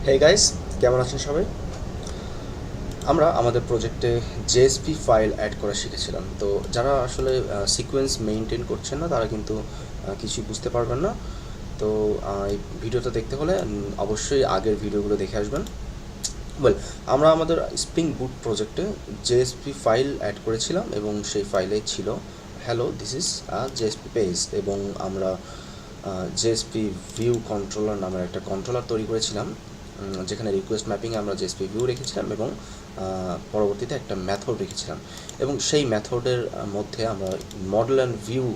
Hey guys, কেমন আছেন সবাই? আমরা আমাদের প্রজেক্টে জেএসপি ফাইল অ্যাড করা শিখেছিলাম। তো যারা আসলে সিকোয়েন্স মেনটেন করছেন না তারা কিন্তু কিছুই বুঝতে পারবেন না। তো এই ভিডিওটা দেখতে হলে অবশ্যই আগের ভিডিওগুলো দেখে আসবেন। ওয়েল, আমরা আমাদের স্প্রিং বুট প্রজেক্টে জেএসপি ফাইল অ্যাড করেছিলাম এবং সেই ফাইলে ছিল hello this is JSP page, এবং আমরা জেএসপি ভিউ কন্ট্রোলার নামের একটা কন্ট্রোলার তৈরি করেছিলাম, যেখানে রিকোয়েস্ট ম্যাপিংয়ে আমরা জেএসপি ভিউ রেখেছিলাম এবং পরবর্তীতে একটা মেথড রেখেছিলাম। এবং সেই মেথডের মধ্যে আমরা মডেল অ্যান্ড ভিউ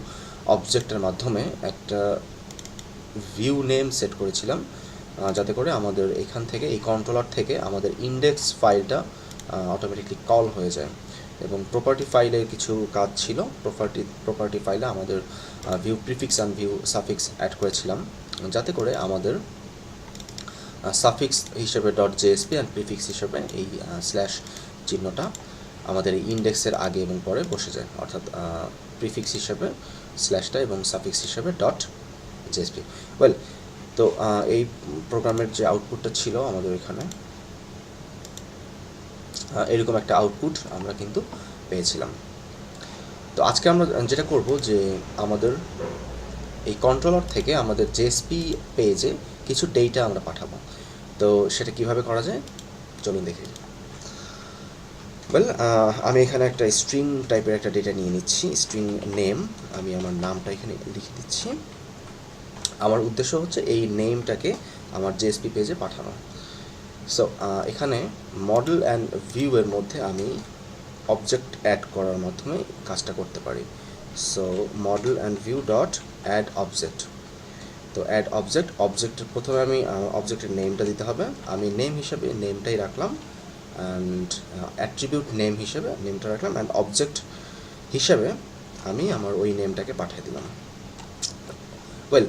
অবজেক্টের মাধ্যমে একটা ভিউ নেম সেট করেছিলাম, যাতে করে আমাদের এখান থেকে এই কন্ট্রোলার থেকে আমাদের ইন্ডেক্স ফাইলটা অটোমেটিকলি কল হয়ে যায়। এবং প্রপার্টি ফাইলের কিছু কাজ ছিল। প্রপার্টি ফাইলে আমাদের view prefix and view suffix add করেছিলাম, যাতে করে আমাদের সাফিক্স হিসেবে ডট জেএসপি অ্যান্ড প্রিফিক্স হিসেবে এই স্ল্যাশ চিহ্নটা আমাদের এই ইন্ডেক্সের আগে এবং পরে বসে যায়, অর্থাৎ প্রিফিক্স হিসেবে স্ল্যাশটা এবং সাফিক্স হিসেবে ডট জেএসপি। ওয়েল, তো এই প্রোগ্রামের যে আউটপুটটা ছিল আমাদের এখানে এরকম একটা আউটপুট আমরা কিন্তু পেয়েছিলাম। তো আজকে আমরা যেটা করব যে আমাদের এই কন্ট্রোলার থেকে আমাদের জেএসপি পেজে কিছু ডেটা আমরা পাঠাবো। তো সেটা কিভাবে করা যায় চলুন দেখি। ওয়েল, আমি এখানে একটা স্ট্রিং টাইপের একটা ডেটা নিয়ে নিচ্ছি, স্ট্রিং নেম। আমি আমার নামটা এখানে লিখে দিচ্ছি। আমার উদ্দেশ্য হচ্ছে এই নেমটাকে আমার জেএসপি পেজে পাঠানো। সো এখানে মডেল অ্যান্ড ভিউ এর মধ্যে আমি অবজেক্ট অ্যাড করার মাধ্যমে কাজটা করতে পারি। So model and view dot add object. তো অ্যাড অবজেক্টের প্রথমে আমি অবজেক্টের নেমটা দিতে হবে। আমি নেম হিসাবে নেমটাই রাখলাম, অ্যান্ড অ্যাট্রিবিউট নেম হিসেবে নেমটা রাখলাম, অ্যান্ড অবজেক্ট হিসেবে আমি আমার ওই নেমটাকে পাঠিয়ে দিলাম। ওয়েল,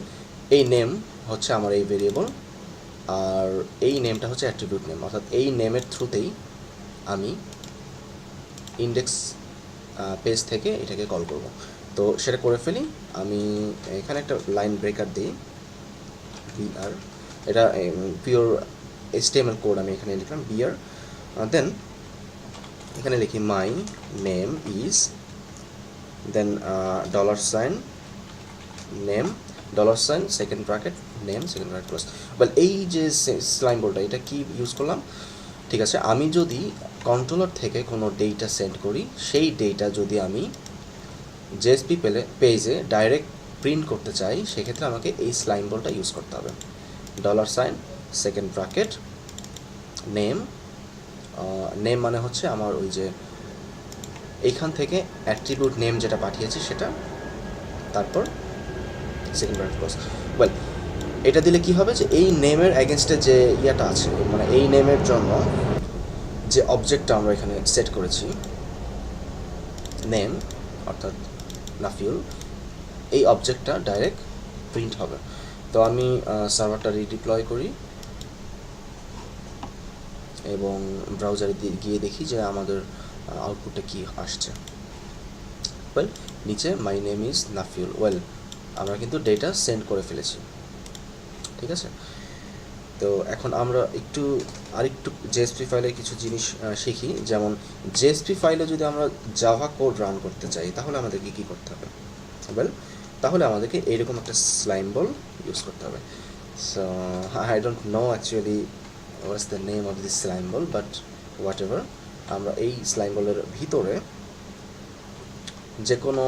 এই নেম হচ্ছে আমার এই ভেরিয়েবল, আর এই নেমটা হচ্ছে অ্যাট্রিবিউট নেম, অর্থাৎ এই নেমের থ্রুতেই আমি ইন্ডেক্স পেজ থেকে এটাকে কল করব। তো সেটা করে ফেলি। আমি এখানে একটা লাইন ব্রেকার দিই, বিআর, এটা পিওর HTML কোড আমি এখানে লিখলাম বিআর। দেন এখানে লিখি my name is, then dollar sign name, dollar sign second bracket name second bracket close. Well, এই যে স্লাইম বোর্ডটা এটা কি ইউজ করলাম, ঠিক আছে। আমি যদি কন্ট্রোলার থেকে কোনো ডেটা সেন্ড করি, সেই ডেটা যদি আমি জেএসপি পেজে ডাইরেক্ট প্রিন্ট করতে চাই, সেক্ষেত্রে আমাকে এই স্লাইম বোর্ডটা ইউজ করতে হবে। Dollar sign second bracket name, name মানে হচ্ছে আমার ওই যে এইখান থেকে অ্যাট্রিবিউট নেম যেটা পাঠিয়েছি সেটা, তারপর সেকেন্ড ব্র্যাকেট ক্লোজ। ওয়েল, এটা দিলে কি হবে যে এই নেমের অ্যাগেনস্টে যে ইয়াটা আছে, মানে এই নেমের জন্য যে অবজেক্টটা আমরা এখানে সেট করেছি নেম, অর্থাৎ নাফিউল, এই অবজেক্টটা ডাইরেক্ট প্রিন্ট হবে। তো আমি সার্ভারটা রিডিপ্লয় করি এবং ব্রাউজারে গিয়ে দেখি যে আমাদের আউটপুটটা কি আসছে। ওয়েল, নিচে মাই নেম ইজ নাফিউল। ওয়েল, আমরা কিন্তু ডেটা সেন্ড করে ফেলেছি, ঠিক আছে। তো এখন আমরা আরেকটু জেএসপি ফাইলে কিছু জিনিস শিখি। যেমন জেএসপি ফাইলে যদি আমরা জাভা কোড রান করতে চাই, তাহলে আমাদেরকে কী করতে হবে? ওয়েল, তাহলে আমাদেরকে এইরকম একটা স্লাইম বল ইউজ করতে হবে। So I don't know actually what's the name of this slime ball, but what ever, আমরা এই স্লাইম বলের ভিতরে যে কোনো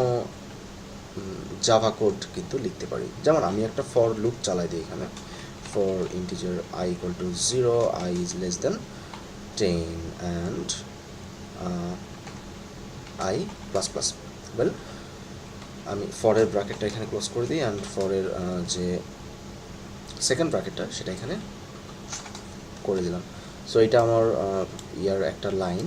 জাভা কোড কিন্তু লিখতে পারি। যেমন আমি একটা ফর লুপ চালাই দিই এখানে, for integer I equal to 0, I is less than 10 and I plus plus. Well, আমি ফরের ব্র্যাকেটটা এখানে ক্লোজ করে দিই, অ্যান্ড ফরের যে সেকেন্ড ব্র্যাকেটটা সেটা এখানে করে দিলাম। সো এটা আমার ইয়ার একটা লাইন,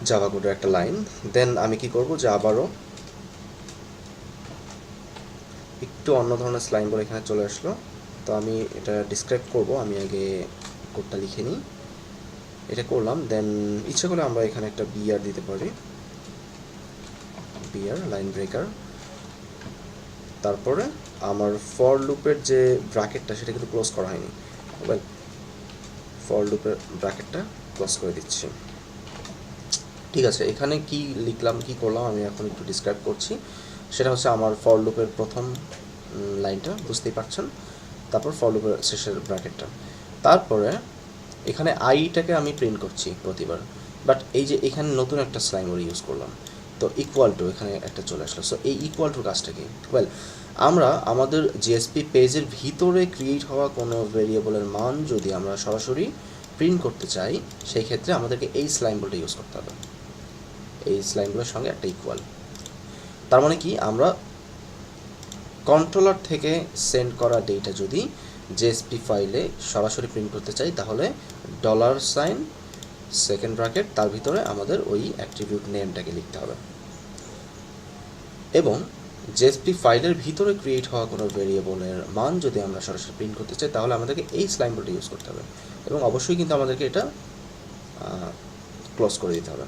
জাভা কোডের একটা লাইন। দেন আমি কি করব যে আবারও একটু অন্য ধরনের স্লাইম বল এখানে চলে আসলো। তো আমি এটা ডিসক্রাইব করব, আমি আগে কোডটা লিখে নিই। এটা করলাম, দেন ইচ্ছে করলে আমরা এখানে একটা বিআর দিতে পারি, বিআর লাইন ব্রেকার। তারপরে আমার ফর লুপের যে ব্র্যাকেটটা সেটা কিন্তু ক্লোজ করা হয়নি। ওয়েল, ফর লুপের ব্র্যাকেটটা ক্লোজ করে দিচ্ছি। ঠিক আছে, এখানে কি লিখলাম, কি করলাম আমি এখন একটু ডিসক্রাইব করছি। সেটা হচ্ছে আমার ফর লুপের প্রথম লাইনটা, বুঝতেই পারছেন, তারপর ফর লুপের শেষের ব্র্যাকেটটা, তারপরে এখানে আইটাকে আমি প্রিন্ট করছি প্রতিবার। বাট এই যে এখানে নতুন একটা স্লাইম ওর ইউজ করলাম, তো ইকুয়াল টু এখানে একটা চলে আসলো। সো এই ইকুয়াল টুর কাজটা কি? ওয়েল, আমরা আমাদের জিএসপি পেজের ভিতরে ক্রিয়েট হওয়া কোনো ভেরিয়েবলের মান যদি আমরা সরাসরি প্রিন্ট করতে চাই, সেই ক্ষেত্রে আমাদেরকে এই স্লাইমগুলোটা ইউজ করতে হবে, এই স্লাইমগুলোর সঙ্গে একটা ইকুয়াল। তার মানে কি, আমরা কন্ট্রোলার থেকে সেন্ড করা ডেটা যদি জেএসপি ফাইলে সরাসরি প্রিন্ট করতে চাই, তাহলে $, সেকেন্ড ব্র্যাকেট, তার ভিতরে আমাদের ওই অ্যাট্রিবিউট নেমটাকে লিখতে হবে। এবং জেএসপি ফাইলের ভিতরে ক্রিয়েট হওয়া কোনো ভেরিয়েবলের মান যদি আমরা সরাসরি প্রিন্ট করতে চাই, তাহলে আমাদেরকে এই স্লাইমটা ইউজ করতে হবে। এবং অবশ্যই কিন্তু আমাদেরকে এটা ক্লোজ করে দিতে হবে।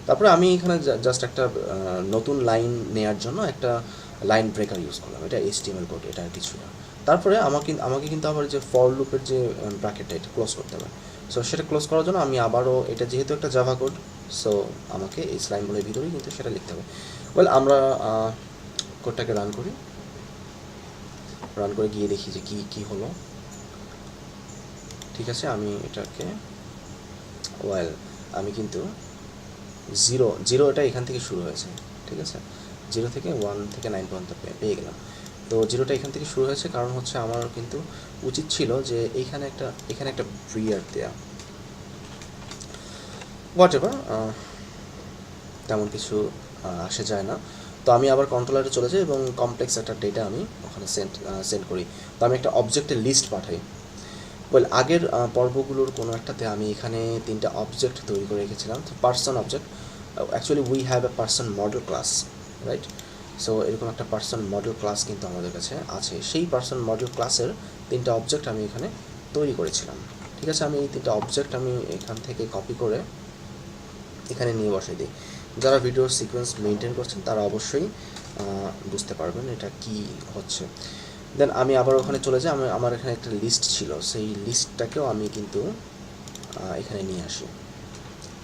তারপরে আমি এখানে জাস্ট একটা নতুন লাইন নেওয়ার জন্য একটা লাইন ব্রেকার ইউজ করলাম, এটা HTML কোড, এটা আর কিছু না। তারপরে আমাকে কিন্তু আবার যে ফর লুপের যে ব্র্যাকেটটা, এটা ক্লোজ করতে হবে। সো সেটা ক্লোজ করার জন্য আমি আবারও, এটা যেহেতু একটা জাভা কোড, সো আমাকে এই স্লাইমগুলোর ভিতরেই কিন্তু সেটা লিখতে হবে। ওয়েল, আমরা কোডটাকে রান করে গিয়ে দেখি যে কী হলো। ঠিক আছে, আমি এটাকে, ওয়েল, আমি কিন্তু জিরো এটা এখান থেকে শুরু হয়েছে। ঠিক আছে, 0 থেকে 1 থেকে 9 পর্যন্ত পেয়ে গেলাম। তো 0টা এখান থেকে শুরু হয়েছে, কারণ হচ্ছে আমার কিন্তু উচিত ছিল যে এখানে একটা ব্রিয়ার দেয়া, হোয়াট এভার, তেমন কিছু আসে যায় না। তো আমি আবার কন্ট্রোলারে চলে যাই এবং কমপ্লেক্স একটা ডেটা আমি ওখানে সেন্ড করি। তো আমি একটা অবজেক্টের লিস্ট পাঠাই। ওয়েল, আগের পর্বগুলোর কোনো একটাতে আমি এখানে 3টা অবজেক্ট তৈরি করে রেখেছিলাম। Person object, actually we have a person model class, right? So এরকম একটা পার্সন মডেল ক্লাস কিন্তু আমাদের কাছে আছে। সেই পার্সন মডেল ক্লাসের 3টা অবজেক্ট আমি এখানে তৈরি করেছিলাম। ঠিক আছে, আমি এই 3টা অবজেক্ট আমি এখান থেকে কপি করে এখানে নিয়ে বসাই দিই। যারা ভিডিওর সিকোয়েন্স মেনটেন করছেন তারা অবশ্যই বুঝতে পারবেন এটা কি হচ্ছে। দেন আমি আবার ওখানে চলে যাই, আমার এখানে একটা লিস্ট ছিল, সেই লিস্টটাকেও আমি কিন্তু এখানে নিয়ে আসি।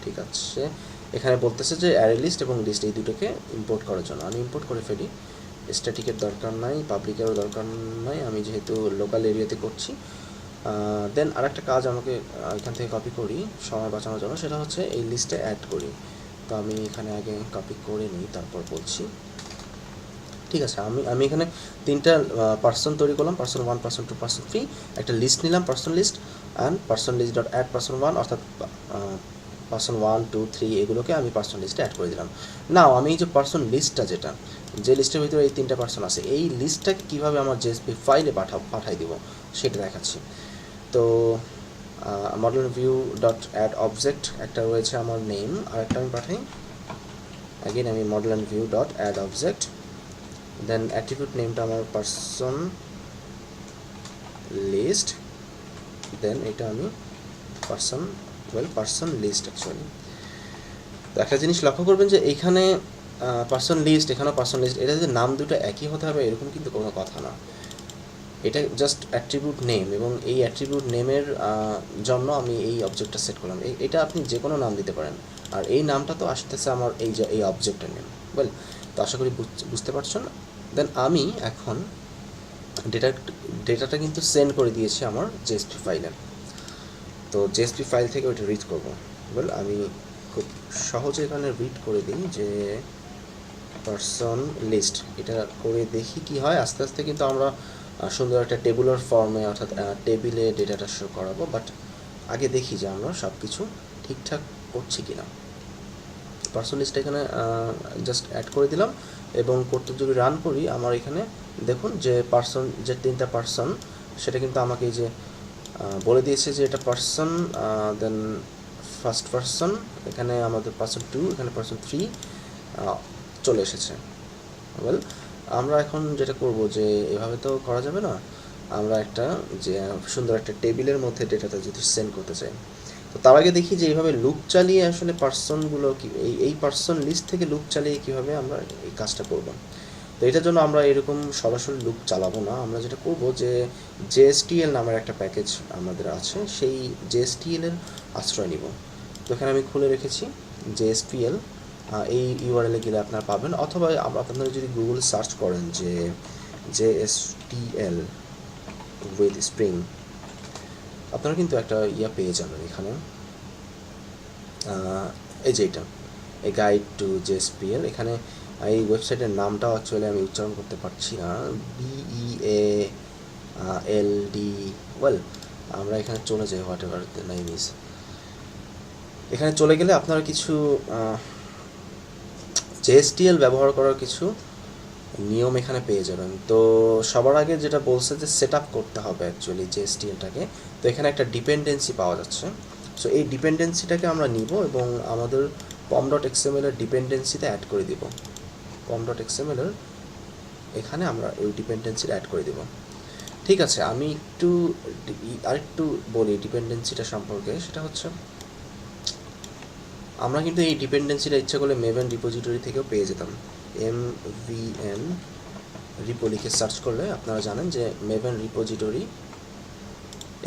ঠিক আছে, এখানে বলতেছে যে অ্যারে লিস্ট এবং লিস্ট, এই দুটোকে ইম্পোর্ট করার জন্য আমি ইম্পোর্ট করে ফেলি। স্ট্যাটিকের দরকার নাই, পাবলিকেরও দরকার নাই, আমি যেহেতু লোকাল এরিয়াতে করছি। দেন আরেকটা কাজ আমাকে এখান থেকে কপি করি সময় বাঁচানোর জন্য, সেটা হচ্ছে এই লিস্টে অ্যাড করি। তো আমি এখানে আগে কপি করে নিই, তারপর বলছি। ঠিক আছে, আমি এখানে 3টা পার্সন তৈরি করলাম, পার্সন 1, পার্সন 2, পার্সন 3, একটা লিস্ট নিলাম, person list, and person list dot add person 1, অর্থাৎ পার্সন 1, 2, 3 এগুলোকে আমি পার্সন লিস্টে অ্যাড করে দিলাম। নাও আমি এই যে পার্সন লিস্টটা, যে লিস্টের ভিতরে এই 3টা পার্সন আছে, এই লিস্টটাকে কীভাবে আমার জেএসপি ফাইলে পাঠাই দিব সেটা দেখাচ্ছি। তো model view dot add object একটা রয়েছে আমার নেম, আর একটা আমি পাঠাই। অ্যাগেন আমি model and view dot add object, then attribute নেমটা আমার পার্সন লিস্ট, দেন এটা আমি পার্সন লিস্ট অ্যাকচুয়ালি। তো একটা জিনিস লক্ষ্য করবেন যে এইখানে পার্সন লিস্ট, এখানেও পার্সন লিস্ট, এটা যে নাম দুটো একই হতে হবে এরকম কিন্তু কোনো কথা না। এটা জাস্ট অ্যাট্রিবিউট নেম, এবং এই অ্যাট্রিবিউট নেমের জন্য আমি এই অবজেক্টটা সেট করলাম। এটা আপনি যে কোনো নাম দিতে পারেন, আর এই নামটা তো আসতেছে আমার এই অবজেক্টের নেম। ওয়েল, তো আশা করি বুঝতে পারছেন। দেন আমি এখন ডেটাটা কিন্তু সেন্ড করে দিয়েছি আমার জেএসপি ফাইলে। তো জেএসপি ফাইল থেকে ওইটা রিড করবো। ওয়েল, আমি খুব সহজে এখানে রিড করে দিই যে পার্সন লিস্ট, এটা করে দেখি কি হয়। আস্তে আস্তে কিন্তু আমরা সুন্দর একটা টেবুলার ফর্মে, অর্থাৎ টেবিলে ডেটাটা শো করাবো। বাট আগে দেখি যে আমরা সব কিছু ঠিকঠাক করছি কি না। পার্সন লিস্টটা এখানে জাস্ট অ্যাড করে দিলাম, এবং কোডটা যদি রান করি, আমার এখানে দেখুন যে যে 3টা পার্সন, সেটা কিন্তু আমাকে এই যে বলে দিয়েছে যে এটা পার্সন, দেন ফার্স্ট পার্সন, এখানে আমাদের পার্সন 2, এখানে পার্সন 3 চলে এসেছে। ওয়েল, আমরা এখন যেটা করব যে এভাবে তো করা যাবে না, আমরা একটা যে সুন্দর একটা টেবিলের মধ্যে ডেটাটা যদি সেন্ড করতে চাই, তো তার আগে দেখি যে এইভাবে লুপ চালিয়ে আসলে পার্সনগুলো কি এই পার্সন লিস্ট থেকে লুপ চালিয়ে কীভাবে আমরা এই কাজটা করব। তো এটার জন্য আমরা এরকম সরাসরি লুপ চালাবো না, আমরা যেটা করব যে জেএসটিএল নামের একটা প্যাকেজ আমাদের আছে, সেই জেএসটিএলের আশ্রয় নিব। তো এখানে আমি খুলে রেখেছি জেএসপিএল, এই ইউআরএলে গেলে আপনারা পাবেন, অথবা আপনারা যদি গুগল সার্চ করেন যে জেএসটিএল উইথ স্প্রিং, আপনারা কিন্তু একটা পেয়ে যাবেন এখানে, এই যে এটা এ গাইড টু জেএসপিএল। এখানে এই ওয়েবসাইটের নামটাও অ্যাকচুয়ালি আমি উচ্চারণ করতে পারছি না, BEALD, ওয়েল আমরা এখানে চলে যাই, what ever the name is. এখানে চলে গেলে আপনারা কিছু জেএসটিএল ব্যবহার করার কিছু নিয়ম এখানে পেয়ে যাবেন। তো সবার আগে যেটা বলছে যে সেট আপ করতে হবে অ্যাকচুয়ালি জেএসটিএলটাকে, তো এখানে একটা ডিপেন্ডেন্সি পাওয়া যাচ্ছে। সো এই ডিপেন্ডেন্সিটাকে আমরা নিব এবং আমাদের pom.xml এর ডিপেন্ডেন্সিতে অ্যাড করে দিব। pom.xml এর এখানে আমরা এই ডিপেন্ডেন্সিটা অ্যাড করে দিব। ঠিক আছে, আমি আরেকটু বলি ডিপেন্ডেন্সিটা সম্পর্কে। সেটা হচ্ছে আমরা কিন্তু এই ডিপেন্ডেন্সিটা ইচ্ছা করলে মেভেন রিপোজিটরি থেকেও পেয়ে যেতাম। MVN রিপো লিখে সার্চ করলে আপনারা জানেন যে মেভেন রিপোজিটরি,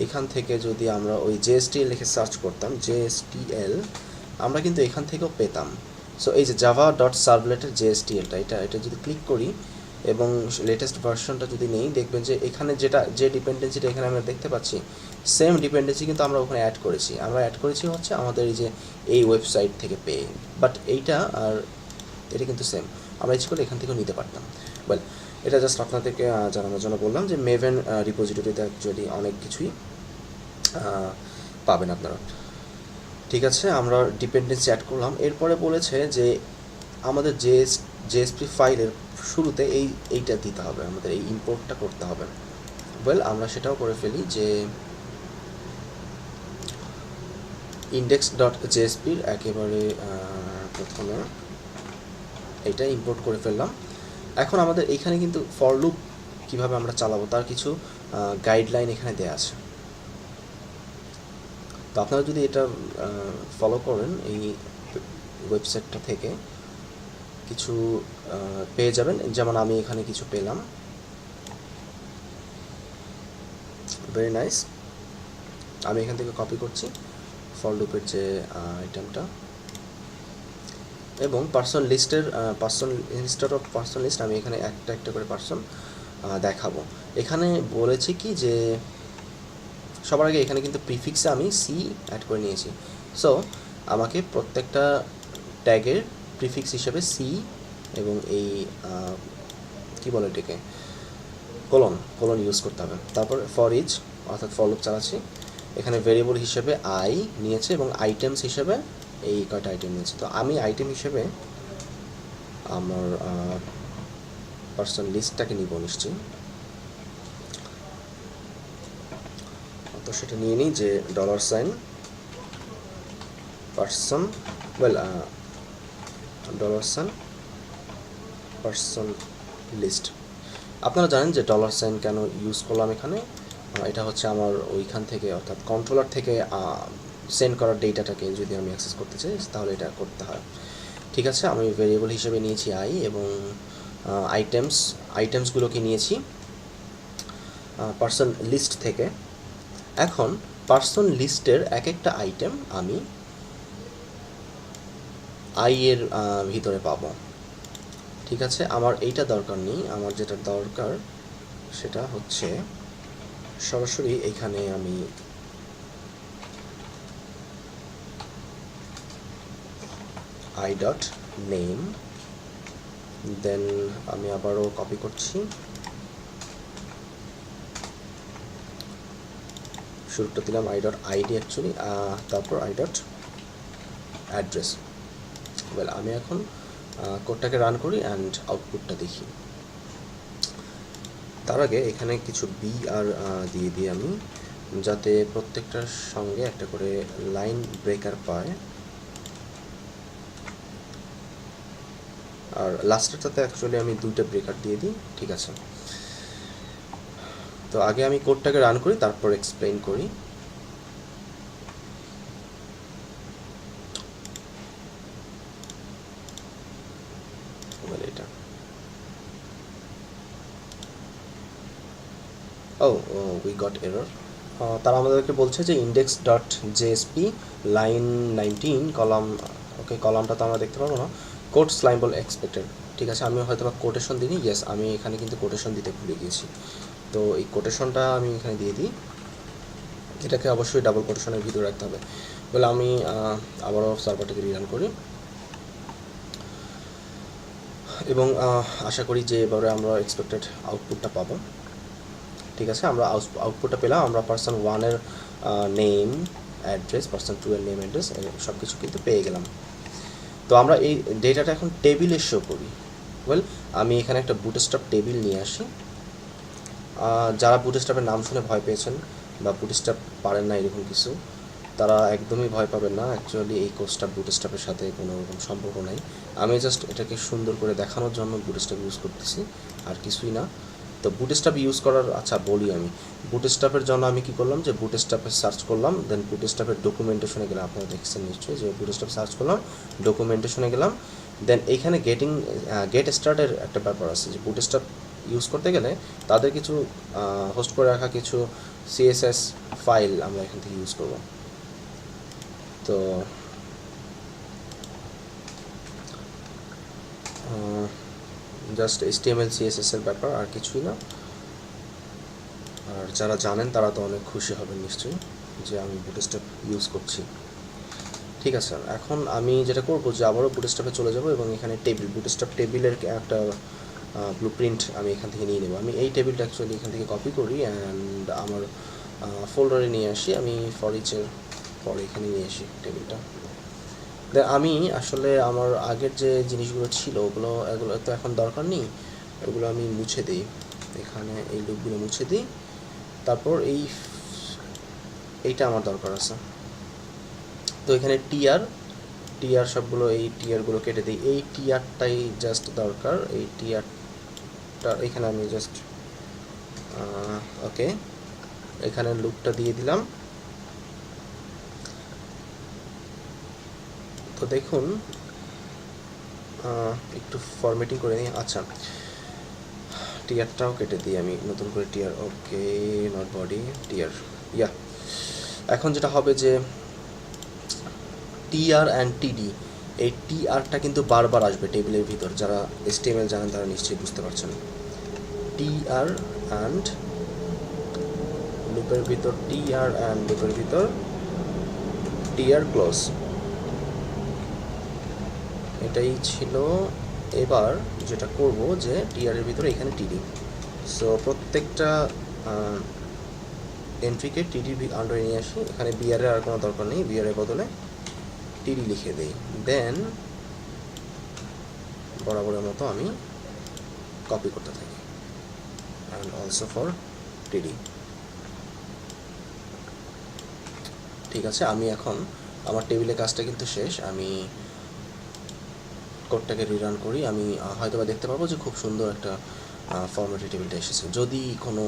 এখান থেকে যদি আমরা ওই জেএসটিএল লিখে সার্চ করতাম জেএসটিএল, আমরা কিন্তু এখান থেকেও পেতাম। সো এই যে java.servleটের জেএসটিএলটা, এটা যদি ক্লিক করি এবং লেটেস্ট ভার্সনটা যদি নেই, দেখবেন যে এখানে যে ডিপেন্ডেন্সিটা এখানে আমরা দেখতে পাচ্ছি, সেম ডিপেন্ডেন্সি কিন্তু আমরা ওখানে অ্যাড করেছি হচ্ছে আমাদের এই যে এই ওয়েবসাইট থেকে পেয়ে, বাট এইটা আর এটা কিন্তু সেম, আমরা ইচ্ছে করলে এখান থেকেও নিতে পারতাম। ওয়েল, এটা জাস্ট আপনাদেরকে জানানোর জন্য বললাম যে মেভেন রিপোজিটরিতে অ্যাকচুয়ালি অনেক কিছুই পাবেন আপনারা। ঠিক আছে, আমরা ডিপেন্ডেন্সি অ্যাড করলাম। এরপরে বলেছে যে আমাদের জেএসপি ফাইলের শুরুতে এইটা দিতে হবে, আমাদের এই ইম্পোর্টটা করতে হবে। ওয়েল, আমরা সেটাও করে ফেলি যে index.jsp-র একেবারে প্রথমে এটা ইম্পোর্ট করে ফেললাম। এখন আমাদের এইখানে কিন্তু ফর লুপ কীভাবে আমরা চালাবো তার কিছু গাইডলাইন এখানে দেওয়া আছে। তো আপনারা যদি এটা ফলো করেন এই ওয়েবসাইটটা থেকে কিছু পেয়ে যাবেন, যেমন আমি এখানে কিছু পেলাম। ভেরি নাইস, আমি এখান থেকে কপি করছি ফর লুপের যে আইটেমটা, এবং পার্সন লিস্টের ইনস্টেড অফ পার্সন লিস্ট আমি এখানে একটা একটা করে পার্সন দেখাবো। এখানে বলেছি কি যে সবার আগে এখানে কিন্তু প্রিফিক্সে আমি সি অ্যাড করে নিয়েছি। সো আমাকে প্রত্যেকটা ট্যাগের প্রিফিক্স হিসেবে সি এবং এই কী বলে এটাকে কোলন ইউজ করতে হবে। তারপর ফর ইচ অর্থাৎ ফর লুপ চালাচ্ছি, এখানে ভেরিয়েবল হিসেবে আই নিয়েছে এবং আইটেমস হিসেবে এই কয়টা আইটেম নিয়েছে। তো আমি আইটেম হিসেবে আমার পার্সন লিস্টটাকে নিব নিশ্চয়ই। তো সেটা নিয়ে নিই যে $sign person, well $sign person list. আপনারা জানেন যে $sign কেন ইউজ করলাম এখানে, এটা হচ্ছে আমার ওইখান থেকে অর্থাৎ কন্ট্রোলার থেকে সেন্ড করার ডেটাটাকে যদি আমি অ্যাক্সেস করতে চাই তাহলে এটা করতে হয়। ঠিক আছে, আমি ভেরিয়েবল হিসেবে নিয়েছি আই এবং আইটেমসগুলোকে নিয়েছি পার্সন লিস্ট থেকে। এখন পার্সন লিস্টের এক একটা আইটেম আমি আই এর ভিতরে পাবো। ঠিক আছে, আমার এইটা দরকার নেই, আমার যেটা দরকার সেটা হচ্ছে সরাসরি এখানে আমি i.name, দেন আমি আবারও কপি করছি, শুরুটা দিলাম i.id অ্যাকচুয়ালি, তারপর i.address। ওয়েল, আমি এখন কোডটাকে রান করি অ্যান্ড আউটপুটটা দেখি। তার আগে এখানে কিছু বি আর দিয়ে দিই আমি, যাতে প্রত্যেকটার সঙ্গে একটা করে লাইন ব্রেকার পায়, আর লাস্টেরটাতে অ্যাকচুয়ালি আমি 2টা ব্রেকার দিয়ে দিই। ঠিক আছে, তো আগে আমি কোডটাকে রান করি তারপর এক্সপ্লেইন করি। এটা ও উই গট এরর। তারা আমাদেরকে বলছে যে index dot JSP line 19 column, okay কলামটা তো আমরা দেখতে পাবো না, কোট স্লাইম্বল এক্সপেক্টেড। ঠিক আছে, আমি হয়তো বা কোটেশন দিইনি, ইয়েস আমি এখানে কিন্তু কোটেশন দিতে ভুলে গিয়েছি। তো এই কোটেশনটা আমি এখানে দিয়ে দিই, এটাকে অবশ্যই ডাবল কোটেশনের ভিতরে রাখতে হবে। বলে আমি আবারও সার্ভারটাকে রিরান করি এবং আশা করি যে এবারে আমরা এক্সপেক্টেড আউটপুটটা পাবো। ঠিক আছে, আমরা আউটপুটটা পেলাম, আমরা পার্সন 1-এর নেম অ্যাড্রেস, পার্সন 2-এর নেম অ্যাড্রেস সব কিছু কিন্তু পেয়ে গেলাম। তো আমরা এই ডেটাটা এখন টেবিলে শো করি। ওয়েল, আমি এখানে একটা বুটস্ট্র্যাপ টেবিল নিয়ে আসি। যারা বুটস্ট্র্যাপের নাম শুনে ভয় পেয়েছেন বা বুটস্ট্র্যাপ পারেন না এরকম কিছু, তারা একদমই ভয় পাবেন না। অ্যাকচুয়ালি এই কোর্সটা বুটস্ট্র্যাপের সাথে কোনো রকম সম্পর্ক নাই। আমি জাস্ট এটাকে সুন্দর করে দেখানোর জন্য বুটস্ট্র্যাপ ইউজ করতেছি, আর কিছুই না। তো বুটস্ট্র্যাপ ইউজ করার, আচ্ছা বলি, আমি বুটস্ট্র্যাপের জন্য আমি কি করলাম, যে বুটস্ট্র্যাপে সার্চ করলাম, দেন বুটস্ট্র্যাপের ডকুমেন্টেশনে গেলাম। আপনারা দেখছেন নিশ্চয়ই যে বুটস্ট্র্যাপ সার্চ করলাম, ডকুমেন্টেশনে গেলাম, দেন এইখানে গেট স্টার্টের একটা ব্যাপার আছে, যে বুটস্ট্র্যাপ ইউজ করতে গেলে তাদের কিছু হোস্ট করে রাখা কিছু সিএসএস ফাইল আমরা এখান থেকে ইউজ করব। তো জাস্ট HTML CSS এর ব্যাপার, আর কিছুই না। আর যারা জানেন তারা তো অনেক খুশি হবেন নিশ্চয়ই যে আমি বুটস্ট্র্যাপ ইউজ করছি। ঠিক আছে, এখন আমি যেটা করবো যে আবারও বুটস্ট্র্যাপে চলে যাব এবং এখানে বুটস্ট্র্যাপ টেবিলের একটা ব্লুপ্রিন্ট আমি এখান থেকে নিয়ে নেব। আমি এই টেবিলটা অ্যাকচুয়ালি এখান থেকে কপি করি অ্যান্ড আমার ফোল্ডারে নিয়ে আসি। আমি ফর ইচের পরে এখানে নিয়ে আসি টেবিলটা। আমি আসলে আমার আগের যে জিনিসগুলো ছিল এগুলো তো এখন দরকার নেই, এগুলো আমি মুছে দিই। এখানে এই লুপগুলো মুছে দিই, তারপর এইটা আমার দরকার আছে। তো এখানে টিআর সবগুলো, এই টিআরগুলো কেটে দিই। এই টিআরটাই জাস্ট দরকার, এই টিআরটা এখানে আমি জাস্ট ওকে এখানে লুপটা দিয়ে দিলাম। তো দেখুন একটু ফরম্যাটিং করে নিই। আচ্ছা, টিআরটাও কেটে দিই আমি, নতুন করে TR, okay not body TR, yeah. এখন যেটা হবে যে টিআর অ্যান্ড টিডি, এই টিআরটা কিন্তু বারবার আসবে টেবিলের ভিতর। যারা HTML জানেন তারা নিশ্চয়ই বুঝতে পারছেন। টিআর অ্যান্ড লুপের ভিতর, টিআর অ্যান্ড লুপের ভিতর টিআর ক্লোজ, এটাই ছিল। এবার যেটা করব যে টিআরের ভিতরে এখানে টিডি, সো প্রত্যেকটা এন্ট্রিকে টিডি আন্ডারে নিয়ে আসি। এখানে বিআরের আর কোনো দরকার নেই, বিআরের বদলে টিডি লিখে দিই। দেন বরাবরের মতো আমি কপি করতে থাকি, অ্যান্ড অলসো ফর টিডি। ঠিক আছে, আমি এখন আমার টেবিলের কাজটা কিন্তু শেষ। আমি কোডটাকে রিরান করি। আমি হয়তো বা দেখতে পাবো যে খুব সুন্দর একটা ফরম্যাটেড টেবিলটা এসেছে, যদি কোনো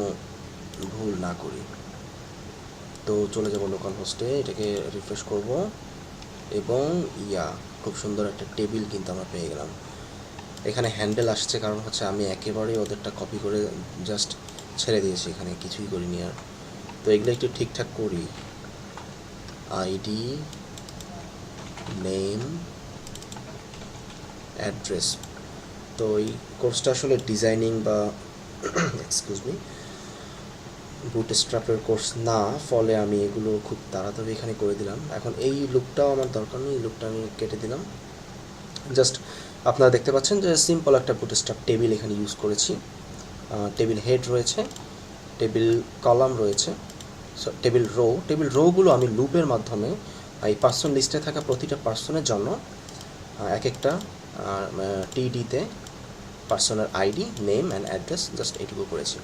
ভুল না করি। তো চলে যাব লোকাল হোস্টে, এটাকে রিফ্রেশ করব এবং খুব সুন্দর একটা টেবিল কিন্তু আমরা পেয়ে গেলাম। এখানে হ্যান্ডেল আসছে, কারণ হচ্ছে আমি একেবারেই ওদেরটা কপি করে জাস্ট ছেড়ে দিয়েছি, এখানে কিছুই করিনি আর। তো এগুলো একটু ঠিকঠাক করি। ID, name, address. তো এই কোর্সটা আসলে ডিজাইনিং বা এক্সকিউজ মি বুটস্ট্র্যাপের কোর্স না, ফলে আমি এগুলো খুব তাড়াতাড়ি এখানে করে দিলাম। এখন এই লুকটাও আমার দরকার নেই, এই লুকটা আমি কেটে দিলাম। জাস্ট আপনারা দেখতে পাচ্ছেন যে সিম্পল একটা বুটস্ট্র্যাপ টেবিল এখানে ইউজ করেছি। টেবিল হেড রয়েছে, টেবিল কলাম রয়েছে, টেবিল রোগুলো আমি লুপের মাধ্যমে এই পার্সন লিস্টে থাকা প্রতিটা পার্সনের জন্য এক একটা টিডিতে পার্সনের ID, name and address, just এইটুকু করেছি।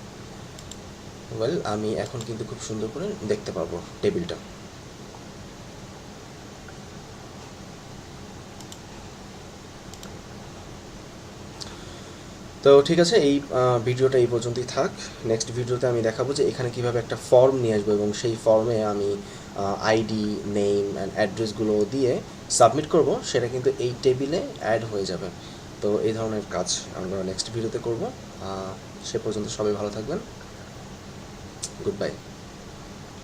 ওয়েল, আমি এখন কিন্তু খুব সুন্দর করে দেখতে পারবো টেবিলটা। তো ঠিক আছে, এই ভিডিওটা এই পর্যন্তই থাক। নেক্সট ভিডিওতে আমি দেখাবো যে এখানে কীভাবে একটা ফর্ম নিয়ে আসবো এবং সেই ফর্মে আমি আইডি, নেম অ্যান্ড অ্যাড্রেসগুলো দিয়ে সাবমিট করব, সেটা কিন্তু এই টেবিলে অ্যাড হয়ে যাবে। তো এই ধরনের কাজ আমরা নেক্সট ভিডিওতে করব। সে পর্যন্ত সবাই ভালো থাকবেন। Good bye.